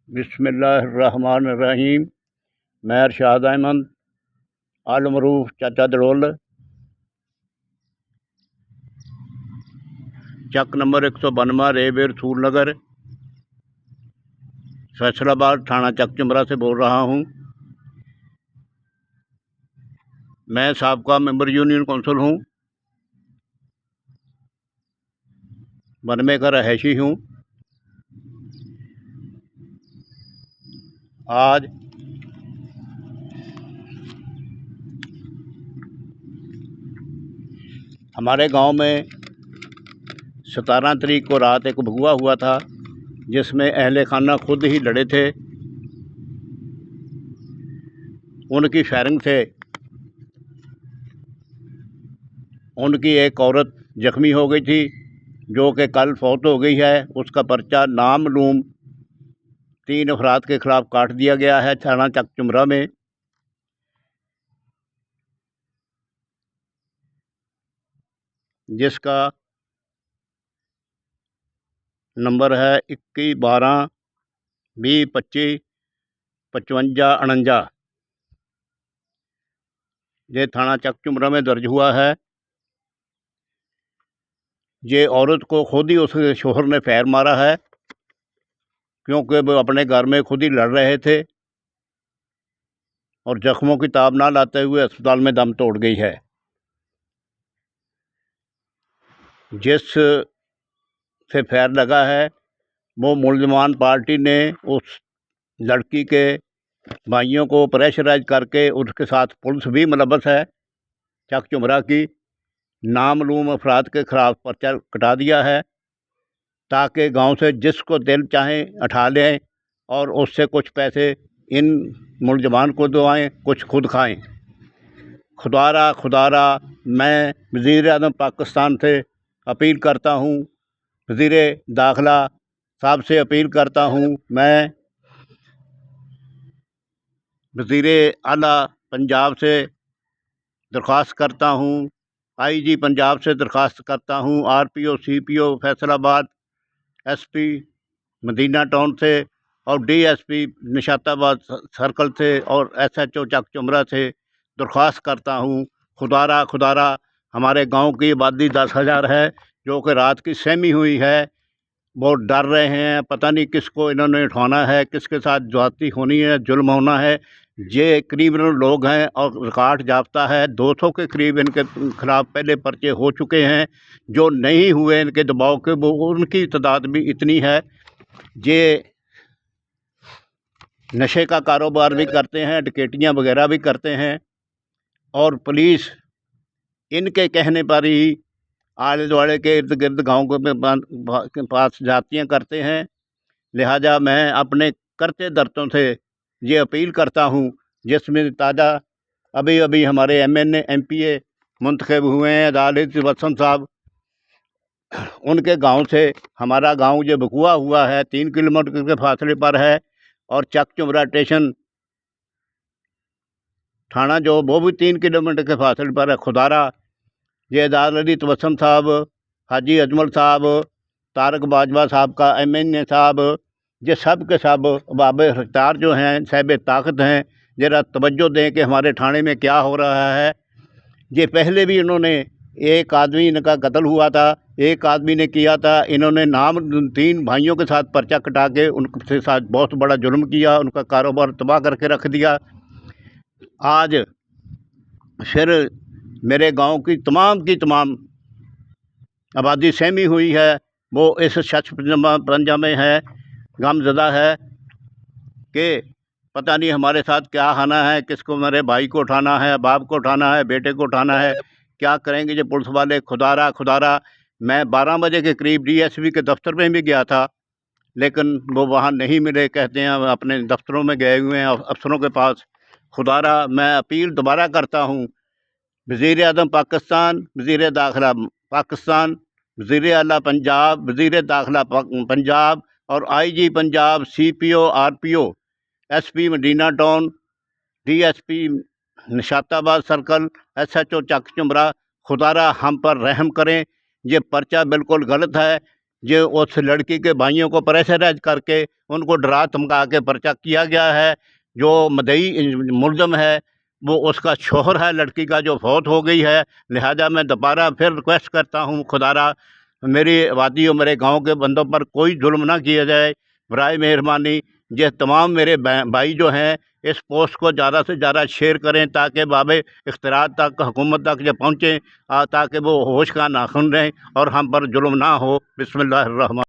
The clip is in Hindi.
बिस्मिल्लाहिर्रहमानिर्रहीम। मैं अरशाद अहमद आलमरूफ चाचा दड़ोल चक नंबर 192 रेबेर सूर नगर फैसलाबाद थाना चक चुमरा से बोल रहा हूँ। मैं साबका मेंबर यूनियन कौंसिल हूँ, बनमे का रहायशी हूँ। आज हमारे गांव में 17 तारीख को रात एक भगुआ हुआ था, जिसमें अहले खाना खुद ही लड़े थे। उनकी फायरिंग से उनकी एक औरत जख्मी हो गई थी, जो कि कल फौत हो गई है। उसका पर्चा नामलूम 3 अफराद के खिलाफ काट दिया गया है थाना चक चुमरा में। जिसका नंबर है 21 12 20 25 55 49। ये थाना चक चुमरा में दर्ज हुआ है। ये औरत को खुद ही उसके शोहर ने फायर मारा है, क्योंकि वो अपने घर में खुद ही लड़ रहे थे और जख्मों की ताब ना लाते हुए अस्पताल में दम तोड़ गई है। जिस से फायर लगा है वो मुल्ज़मान पार्टी ने उस लड़की के भाइयों को प्रेशराइज करके उसके साथ पुलिस भी मुलव्वस है चक चुमरा की, नामलूम अफराद के खिलाफ पर्चा कटा दिया है, ताकि गांव से जिसको दिल चाहे उठा लें और उससे कुछ पैसे इन मुल्ज़मान को दवाएँ, कुछ खुद खाएं। खुदारा मैं वज़ीर-ए-आज़म पाकिस्तान से अपील करता हूँ, वज़ीर दाखिला साहब से अपील करता हूँ, मैं वज़ीर आला पंजाब से दरख्वास्त करता हूँ, IG पंजाब से दरख्वास्त करता हूँ, RPO CPO Faisalabad, SP Madina town से और DSP निशाताबाद सर्कल से और SHO चक चुमरा से दरख्वास्त करता हूँ। खुदारा हमारे गांव की आबादी 10,000 है, जो कि रात की सहमी हुई है। बहुत डर रहे हैं, पता नहीं किसको इन्होंने उठाना है, किसके साथ ज्यादती होनी है, जुल्म होना है। ये करीबन लोग हैं और रिकॉर्ड जाब्ता है, 200 के करीब इनके खिलाफ पहले पर्चे हो चुके हैं। जो नहीं हुए इनके दबाव के, वो उनकी तादाद भी इतनी है। ये नशे का कारोबार भी करते हैं, डकैतियाँ वगैरह भी करते हैं और पुलिस इनके कहने पर ही आले दुआले के इर्द गिर्द गाँव के पास जातियाँ करते हैं। लिहाजा मैं अपने करते दर्दों से ये अपील करता हूँ, जिसमें ताज़ा अभी हमारे MNA MPA मुंतखब हुए हैं अदालत वसन साहब, उनके गांव से हमारा गांव जो बकुआ हुआ है 3 किलोमीटर के फासले पर है, और चक चुमरा स्टेशन थाना जो वो भी 3 किलोमीटर के फासले पर है। खुदारा ये अदालत वसन साहब, हाजी अजमल साहब, तारक बाजवा साहब का MNA साहब, ये सब के सब बाब अख्तियार जो हैं, साहिब ताकत हैं, ज़रा तवज्जो दें कि हमारे थाने में क्या हो रहा है। ये पहले भी इन्होंने एक आदमी इनका कत्ल हुआ था, एक आदमी ने किया था, इन्होंने 3 भाइयों के साथ पर्चा कटा के उनके साथ बहुत बड़ा जुल्म किया, उनका कारोबार तबाह करके रख दिया। आज फिर मेरे गांव की तमाम आबादी सहमी हुई है, वो इस शख्स पंजा में है, गमज़दा है कि पता नहीं हमारे साथ क्या आना है, किसको मेरे भाई को उठाना है, बाप को उठाना है, बेटे को उठाना है, क्या करेंगे ये पुलिस वाले। खुदारा मैं 12 बजे के करीब DSP के दफ्तर में भी गया था, लेकिन वो वहाँ नहीं मिले, कहते हैं अपने दफ्तरों में गए हुए हैं अफसरों के पास। खुदारा मैं अपील दोबारा करता हूँ, वज़ीर-ए-आज़म पाकिस्तान, वज़ीर दाखिला पाकिस्तान, वज़ीर आला पंजाब, वज़ीर दाखिला पंजाब और IG Punjab, CPO RPO SP Madina town, DSP Nishatabad circle, SHO Chak Chumra, खुदारा हम पर रहम करें। ये पर्चा बिल्कुल गलत है। जो उस लड़की के भाइयों को प्रेशराइज करके उनको डरा धमका के पर्चा किया गया है। जो मदई मुलज़म है वो उसका शौहर है, लड़की का जो फौत हो गई है। लिहाजा मैं दोबारा फिर रिक्वेस्ट करता हूँ, खुदारा मेरी आबादी और मेरे गांव के बंदों पर कोई जुल्म ना किया जाए, बराए मेहरबानी। ये तमाम मेरे भाई जो हैं इस पोस्ट को ज़्यादा से ज़्यादा शेयर करें ताकि बाबे इख्तियार तक, हुकूमत तक जब पहुँचें ताकि वो होश का नाखुन रहें और हम पर जुल्म ना हो। बिस्मिल्लाहिर्रहमान।